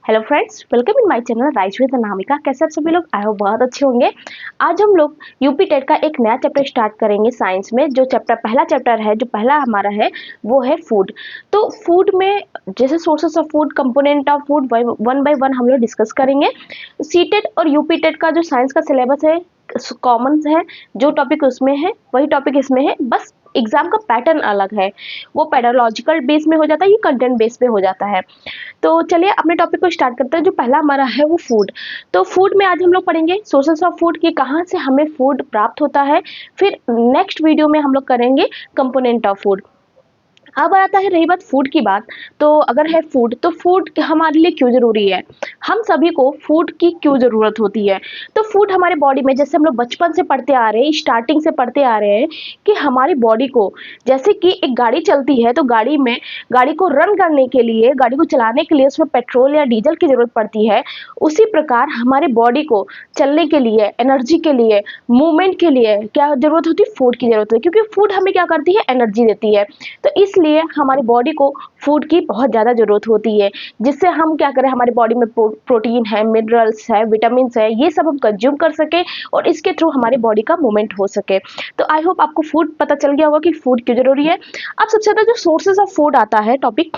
Hello friends, welcome in my channel rise with Anamika. कैसे आप सभी लोग? आई होप बहुत अच्छे होंगे। आज हम लोग यूपी टेट का एक नया चैप्टर स्टार्ट करेंगे साइंस में। जो पहला चैप्टर है, जो पहला हमारा है, वो है फूड। तो फूड में जैसे sources of food, component of food, one by one हम लोग डिस्कस करेंगे। सी टेट और यूपी टेट का जो साइंस का सिलेबस है कॉमन है, जो टॉपिक उसमें है वही टॉपिक इसमें है, बस एग्जाम का पैटर्न अलग है। वो पेडालॉजिकल बेस में हो जाता है, ये कंटेंट बेस पे हो जाता है। तो चलिए अपने टॉपिक को स्टार्ट करते हैं। जो पहला हमारा है वो फूड। तो फूड में आज हम लोग पढ़ेंगे सोर्सेस ऑफ फूड कि कहाँ से हमें फूड प्राप्त होता है। फिर नेक्स्ट वीडियो में हम लोग करेंगे कंपोनेंट ऑफ फूड। अब आता है रही बात फूड की बात, तो अगर है फूड तो फूड हमारे लिए क्यों जरूरी है? हम सभी को फूड की क्यों जरूरत होती है? तो फूड हमारे बॉडी में, जैसे हम लोग बचपन से पढ़ते आ रहे हैं, स्टार्टिंग से पढ़ते आ रहे हैं कि हमारी बॉडी को, जैसे कि एक गाड़ी चलती है तो गाड़ी को रन करने के लिए, गाड़ी को चलाने के लिए उसमें पेट्रोल या डीजल की जरूरत पड़ती है। उसी प्रकार हमारे बॉडी को चलने के लिए, एनर्जी के लिए, मूवमेंट के लिए क्या जरूरत होती है? फूड की जरूरत है, क्योंकि फूड हमें क्या करती है? एनर्जी देती है। तो इसलिए हमारी बॉडी को फूड की बहुत ज़्यादा ज़रूरत होती है, जिससे हम क्या करें, हमारी बॉडी में प्रोटीन है, मिनरल्स है, विटामिन है, ये सब हम कंज्यूम कर सके और इसके थ्रू हमारी बॉडी का मूवमेंट हो सके। तो आई होप आपको फूड पता चल गया होगा कि फूड क्यों जरूरी है। अब सबसे ज़्यादा जो सोर्सेज ऑफ फूड आता है टॉपिक,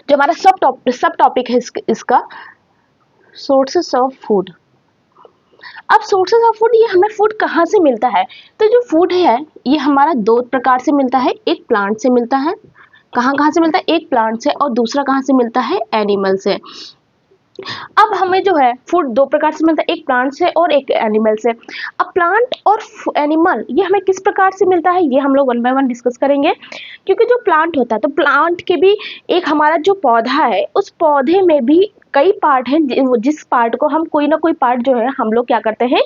जो हमारा सब टॉपिक है इसका सोर्सेस ऑफ फूड। अब सोर्सेज ऑफ फूड, ये हमें फूड कहाँ से मिलता है? तो जो फूड है ये हमारा दो प्रकार से मिलता है। एक प्लांट से मिलता है। कहाँ कहाँ से मिलता है? एक प्लांट से, और दूसरा कहाँ से मिलता है? एनिमल से। अब हमें जो है फूड दो प्रकार से मिलता है, एक प्लांट से और एक एनिमल से। अब प्लांट और एनिमल ये हमें किस प्रकार से मिलता है, ये हम लोग वन बाय वन डिस्कस करेंगे। क्योंकि जो प्लांट होता है, तो प्लांट के भी एक हमारा जो पौधा है, उस पौधे में भी कई पार्ट हैं, जिस पार्ट को हम कोई ना कोई पार्ट जो है हम लोग क्या करते हैं?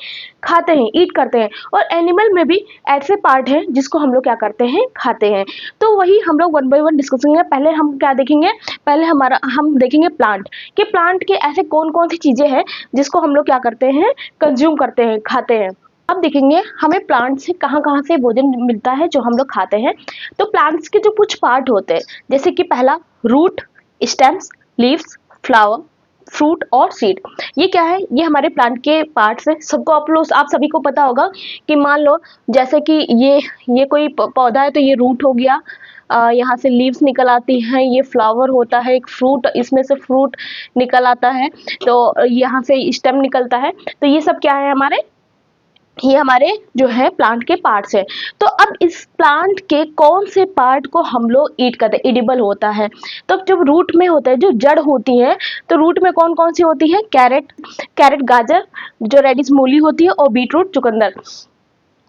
खाते हैं, ईट करते हैं। और एनिमल में भी ऐसे पार्ट हैं जिसको हम लोग क्या करते हैं? खाते हैं। तो वही हम लोग वन बाय वन डिस्कस करेंगे। पहले हम क्या देखेंगे? पहले हम देखेंगे प्लांट कि प्लांट के ऐसे कौन कौन सी चीजें हैं जिसको हम लोग क्या करते हैं? कंज्यूम करते हैं, खाते हैं। अब देखेंगे हमें प्लांट से कहाँ कहाँ से भोजन मिलता है जो हम लोग खाते हैं। तो प्लांट्स के जो कुछ पार्ट होते हैं, जैसे कि पहला root, stems, leaves, flower, fruit और सीड। ये क्या है? ये हमारे प्लांट के पार्ट्स है। सबको आप सभी को पता होगा कि मान लो जैसे कि ये कोई पौधा है तो ये रूट हो गया, यहाँ से लीव्स निकल आती हैं, ये फ्लावर होता है, एक फ्रूट, इसमें से फ्रूट निकल आता है, तो यहाँ से स्टेम निकलता है। तो ये सब क्या है हमारे? ये हमारे जो है प्लांट के पार्ट्स है। तो अब इस प्लांट के कौन से पार्ट को हम लोग ईट करते हैं? एडिबल होता है। तो जब रूट में होता है, जो जड़ होती है, तो रूट में कौन कौन सी होती है? कैरेट, गाजर, जो रेडिश मूली होती है, और बीटरूट, चुकंदर।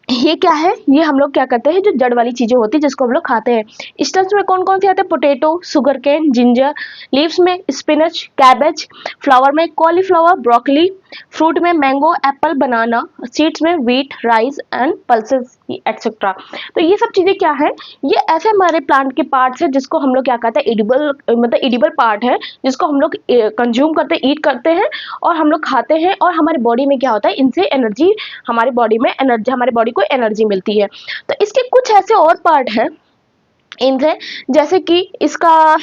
ये क्या है? ये हम लोग क्या करते हैं? जो जड़ वाली चीजें होती है जिसको हम लोग खाते हैं। स्टेम्स में कौन कौन से आते हैं? Potato, sugar cane, ginger. Leaves में स्पिनच, कैबेज। फ्लावर में कॉलीफ्लावर, ब्रोकली। फ्रूट में मैंगो, एप्पल, बनाना। सीड्स में wheat, rice and pulses etcetera. तो ये सब चीजें क्या है? ये ऐसे हमारे प्लांट के पार्ट्स है जिसको हम लोग क्या कहते हैं? एडिबल, मतलब एडिबल पार्ट है जिसको हम लोग कंज्यूम करते हैं, ईट करते हैं और हम लोग खाते हैं। और हमारी बॉडी में क्या होता है? इनसे एनर्जी, हमारी बॉडी में एनर्जी, हमारी बॉडी को एनर्जी मिलती है। तो इसके कुछ ऐसे और पार्ट हैं इनसे, जैसे कि इसका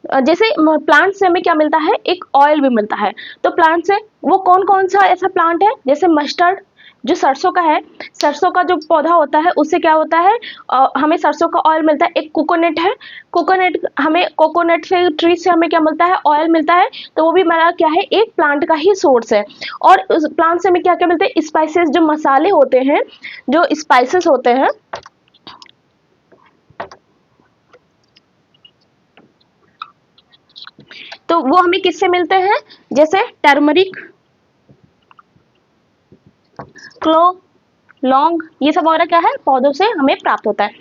जैसे प्लांट से हमें क्या मिलता है? एक ऑयल भी मिलता है। तो प्लांट से वो कौन कौन सा ऐसा प्लांट है? जैसे मस्टर्ड, जो सरसों का है, सरसों का जो पौधा होता है उससे क्या होता है? हमें सरसों का ऑयल मिलता है। एक कोकोनट है, कोकोनट से, ट्री से हमें क्या मिलता है? ऑयल मिलता है। तो वो भी हमारा क्या है? एक प्लांट का ही सोर्स है। और उस प्लांट से हमें क्या क्या मिलते हैं? स्पाइसेस, जो मसाले होते हैं, जो स्पाइसेस होते हैं, तो वो हमें किससे मिलते हैं? जैसे टर्मरिक, क्लो, लौंग, ये सब और क्या है? पौधों से हमें प्राप्त होता है।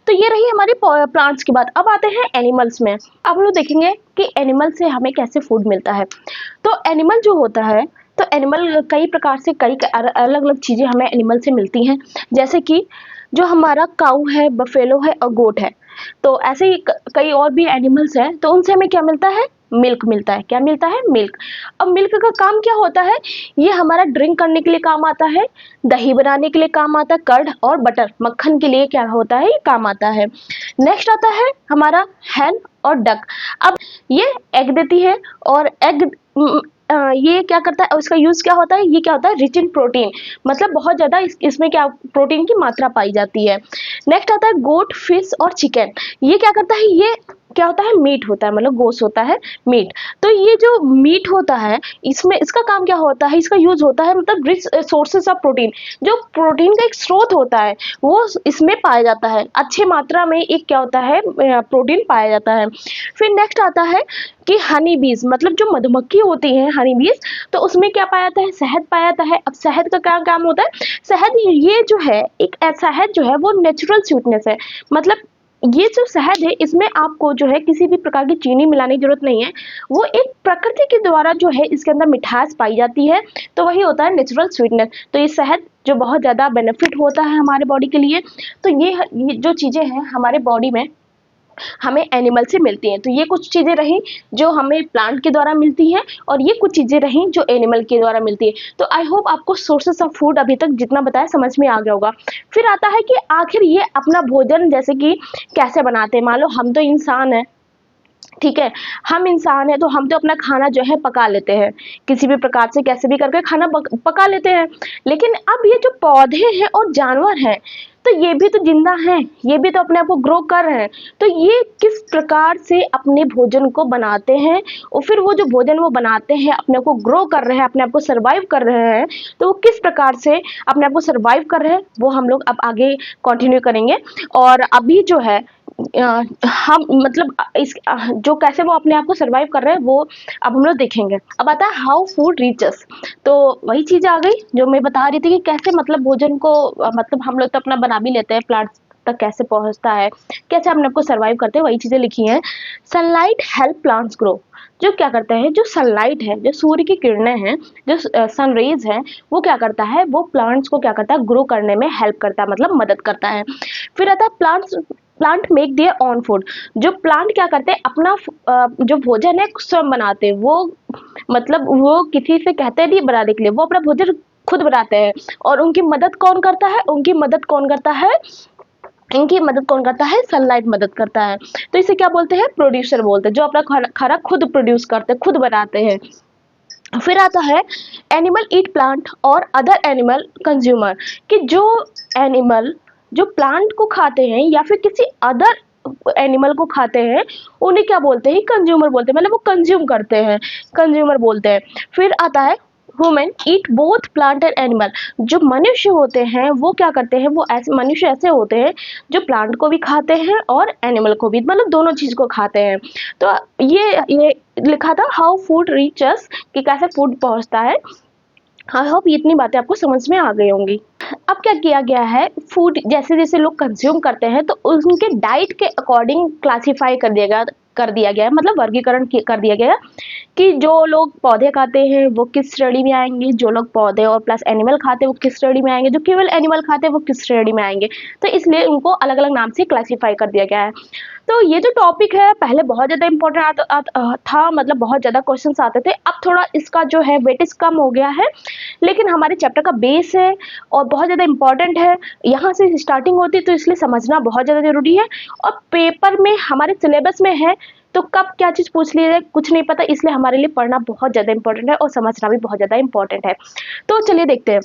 तो ये रही हमारी प्लांट्स की बात। अब आते हैं एनिमल्स में। अब हम लोग देखेंगे कि एनिमल से हमें कैसे फूड मिलता है। तो एनिमल जो होता है, तो एनिमल कई प्रकार से, कई अलग अलग चीजें हमें एनिमल से मिलती हैं। जैसे कि जो हमारा काऊ है, बफेलो है और गोट है, तो ऐसे ही कई और भी एनिमल्स हैं। तो उनसे हमें क्या मिलता है? मिल्क मिलता है। क्या मिलता है? मिल्क। अब मिल्क का काम क्या होता है? ये हमारा ड्रिंक करने के लिए काम आता है, दही बनाने के लिए काम आता है, कर्ड और बटर मक्खन के लिए क्या होता है? ये काम आता है। नेक्स्ट आता है हमारा हैन और डक। अब ये एग देती है और एग ये क्या करता है, उसका यूज क्या होता है? ये क्या होता है? रिच इन प्रोटीन, मतलब बहुत ज्यादा इसमें क्या प्रोटीन की मात्रा पाई जाती है। नेक्स्ट आता है गोट, फिश और चिकन। ये क्या करता है? ये क्या होता है? मीट होता है, मतलब गोश्त होता है, मीट। तो ये जो मीट होता है इसमें इसका काम क्या होता है? इसका यूज होता है मतलब रिच सोर्सेस ऑफ प्रोटीन, जो प्रोटीन का एक स्रोत होता है वो इसमें पाया जाता है। अच्छे मात्रा में एक क्या होता है? प्रोटीन पाया जाता है। फिर नेक्स्ट आता है कि हनी बीज, मतलब जो मधुमक्खी होती है हनी बीज, तो उसमें क्या पाया जाता है? शहद पाया जाता है। अब शहद का क्या काम होता है? शहद ये जो है एक शहद जो है वो नेचुरल स्वीटनेस है, मतलब ये जो शहद है इसमें आपको जो है किसी भी प्रकार की चीनी मिलाने की जरूरत नहीं है, वो एक प्रकृति के द्वारा जो है इसके अंदर मिठास पाई जाती है, तो वही होता है नेचुरल स्वीटनेस। तो ये शहद जो बहुत ज़्यादा बेनिफिट होता है हमारे बॉडी के लिए। तो ये जो चीज़ें हैं हमारे बॉडी में हमें एनिमल से मिलती हैं। तो ये कुछ चीज़ें रहीं जो हमें प्लांट के द्वारा मिलती हैं और ये कुछ चीज़ें रहीं जो एनिमल के द्वारा मिलती है। तो आई होप आपको सोर्सेस ऑफ फूड अभी तक जितना बताया समझ में आ गया होगा। फिर आता है कि आखिर ये अपना भोजन जैसे कि कैसे बनाते हैं। मान लो हम तो इंसान हैं, ठीक है, हम इंसान हैं तो हम तो अपना खाना जो है पका लेते हैं, किसी भी प्रकार से कैसे भी करके खाना पका लेते हैं। लेकिन अब ये जो पौधे हैं और जानवर हैं, तो ये भी तो जिंदा हैं, ये भी तो अपने आप को ग्रो कर रहे हैं। तो ये किस प्रकार से अपने भोजन को बनाते हैं और फिर वो जो भोजन वो बनाते हैं अपने आप को ग्रो कर रहे हैं, अपने आप को सर्वाइव कर रहे हैं, तो वो किस प्रकार से अपने आप को सर्वाइव कर रहे हैं वो हम लोग अब आगे कंटिन्यू करेंगे। और अभी जो है हम मतलब इस जो कैसे वो अपने आप को सर्वाइव कर रहे हैं वो अब हम लोग देखेंगे। अब आता है हाउ फूड रीचेस। तो वही चीज आ गई जो मैं बता रही थी कि कैसे मतलब भोजन को मतलब हम लोग तो अपना बना भी लेते हैं, प्लांट तक कैसे पहुंचता है, कैसे अपने आप को सर्वाइव करते हैं, वही चीजें लिखी हैं। Sunlight help plants grow. जो क्या करता है, जो सनलाइट है, जो सूर्य की किरणें हैं, जो सन रेज है, वो क्या करता है? वो प्लांट्स को क्या करता है? ग्रो करने में हेल्प करता है, मतलब मदद करता है। फिर आता है plant make their own food. जो प्लांट क्या करते हैं? अपना जो भोजन है स्वयं बनाते हैं। वो मतलब वो किसी से कहते नहीं बनाने के लिए, वो अपना भोजन खुद बनाते हैं। और उनकी मदद कौन करता है? उनकी मदद कौन करता है? इनकी मदद कौन करता है? सनलाइट मदद करता है। तो इसे क्या बोलते हैं? प्रोड्यूसर बोलते हैं, जो अपना खाना खुद प्रोड्यूस करते हैं, खुद बनाते हैं। फिर आता है एनिमल ईट प्लांट और अदर एनिमल कंज्यूमर, कि जो एनिमल जो प्लांट को खाते हैं या फिर किसी अदर एनिमल को खाते हैं उन्हें क्या बोलते हैं? कंज्यूमर बोलते हैं, मतलब वो कंज्यूम करते हैं, कंज्यूमर बोलते हैं। फिर आता है women eat both plant and animal. जो मनुष्य होते हैं वो क्या करते हैं? वो ऐसे मनुष्य ऐसे होते हैं जो प्लांट को भी खाते हैं और एनिमल को भी, मतलब दोनों चीज को खाते हैं। तो ये लिखा था हाउ फूड रीचेस, कि कैसे फूड पहुंचता है। आई होप इतनी बातें आपको समझ में आ गई होंगी। अब क्या किया गया है, फूड जैसे जैसे लोग कंज्यूम करते हैं तो उनके डाइट के अकॉर्डिंग क्लासिफाई कर दिया गया है, मतलब वर्गीकरण कर दिया गया है कि जो लोग पौधे खाते हैं वो किस श्रेणी में आएंगे, जो लोग पौधे और प्लस एनिमल खाते हैं वो किस श्रेणी में आएंगे, जो केवल एनिमल खाते हैं वो किस श्रेणी में आएंगे। तो इसलिए उनको अलग अलग नाम से क्लासिफाई कर दिया गया है। तो ये जो टॉपिक है पहले बहुत ज़्यादा इंपॉर्टेंट था, मतलब बहुत ज़्यादा क्वेश्चंस आते थे। अब थोड़ा इसका जो है वेटेज कम हो गया है, लेकिन हमारे चैप्टर का बेस है और बहुत ज़्यादा इंपॉर्टेंट है, यहाँ से स्टार्टिंग होती है, तो इसलिए समझना बहुत ज़्यादा जरूरी है। और पेपर में हमारे सिलेबस में है तो कब क्या चीज़ पूछ ली जाए कुछ नहीं पता, इसलिए हमारे लिए पढ़ना बहुत ज़्यादा इंपॉर्टेंट है और समझना भी बहुत ज़्यादा इंपॉर्टेंट है। तो चलिए देखते हैं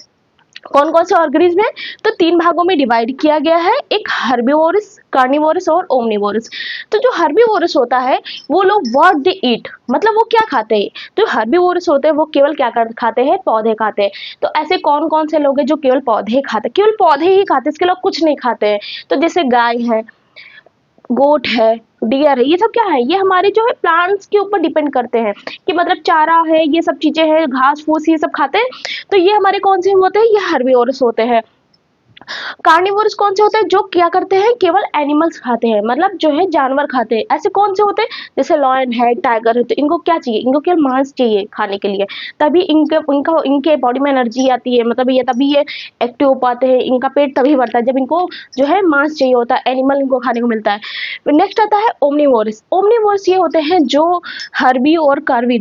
कौन कौन से ऑर्गेनिज्म है। तो 3 भागों में डिवाइड किया गया है, एक हर्बीवोरस, कार्निवोरस और ओमनिवोरस। तो जो हर्बीवोरस होता है वो लोग व्हाट दे ईट, मतलब वो क्या खाते हैं। जो हर्बीवोरस होते हैं वो केवल क्या खाते हैं? पौधे खाते हैं। तो ऐसे कौन कौन से लोग हैं जो केवल पौधे खाते हैं? केवल पौधे ही खाते हैं, इसके अलावा कुछ नहीं खाते हैं। तो जैसे गाय है, गोट है, डियर है, ये सब क्या है? ये हमारे जो है प्लांट्स के ऊपर डिपेंड करते हैं कि मतलब चारा है, ये सब चीजें हैं, घास फूस ये सब खाते हैं। तो ये हमारे कौन से होते हैं? ये हर्बीवोरस होते हैं। कार्निवोरस कौन से होते हैं, जो क्या करते हैं, केवल एनिमल्स खाते हैं, मतलब जो है जानवर खाते हैं। ऐसे कौन से होते हैं, जैसे लॉयन है, टाइगर है, तो इनको क्या चाहिए, इनको केवल मांस चाहिए खाने के लिए, तभी इनके बॉडी में एनर्जी आती है, मतलब ये तभी ये एक्टिव हो पाते हैं, इनका पेट तभी भरता है जब इनको जो है मांस चाहिए होता है, एनिमल इनको खाने को मिलता है। नेक्स्ट आता है ओमनीवोरस। ओमनीवोरस ये होते हैं जो हर्बी और कार्नी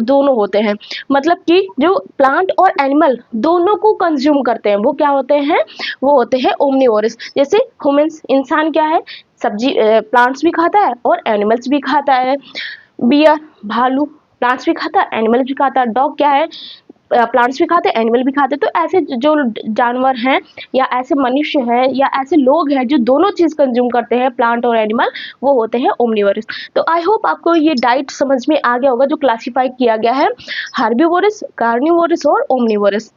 दोनों होते हैं, मतलब कि जो प्लांट और एनिमल दोनों को कंज्यूम करते हैं, वो क्या होते हैं, वो होते हैं ओमनीवोरस। जैसे ह्यूमंस, इंसान क्या है, सब्जी प्लांट्स भी खाता है और एनिमल्स भी खाता है। बियर, भालू, प्लांट्स भी खाता है एनिमल भी खाता है। डॉग क्या है, प्लांट्स भी खाते हैं एनिमल भी खाते हैं। तो ऐसे जो जानवर हैं या ऐसे मनुष्य हैं या ऐसे लोग हैं जो दोनों चीज कंज्यूम करते हैं, प्लांट और एनिमल, वो होते हैं ओमनीवोरस। तो आई होप आपको ये डाइट समझ में आ गया होगा जो क्लासिफाई किया गया है, हार्बीवोरस, कार्निवोरस और ओमनीवोरस।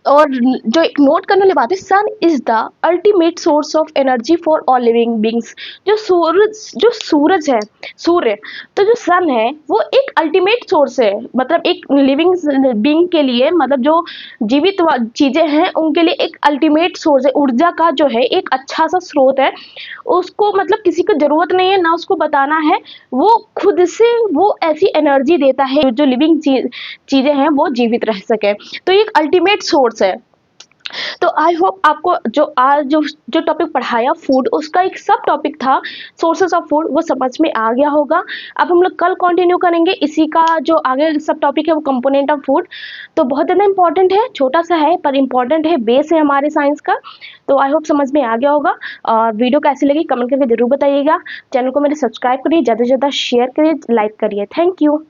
और जो एक नोट करने वाली बात है, sun is the ultimate source of energy for all living beings. जो सूरज है, सूर्य, तो जो सन है वो एक अल्टीमेट सोर्स है, मतलब एक लिविंग बींग के लिए, मतलब जो जीवित चीजें हैं उनके लिए एक अल्टीमेट सोर्स है, ऊर्जा का जो है एक अच्छा सा स्रोत है। उसको मतलब किसी को जरूरत नहीं है ना उसको बताना है, वो खुद से वो ऐसी एनर्जी देता है जो लिविंग चीजें हैं वो जीवित रह सके। तो ये एक अल्टीमेट सोर्स है। तो आई होप आपको जो आज जो टॉपिक पढ़ाया फूड, उसका एक सब टॉपिक था सोर्सेस ऑफ फूड, वो समझ में आ गया होगा। अब हम लोग कल कंटिन्यू करेंगे इसी का जो आगे सब टॉपिक है, वो कंपोनेंट ऑफ फूड। तो बहुत ज़्यादा इंपॉर्टेंट है, छोटा सा है पर इंपॉर्टेंट है, बेस है हमारे साइंस का। तो आई होप समझ में आ गया होगा। और वीडियो कैसी लगी कमेंट करके जरूर बताइएगा। चैनल को मेरे सब्सक्राइब करिए, ज़्यादा से ज़्यादा शेयर करिए, लाइक करिए। Thank you.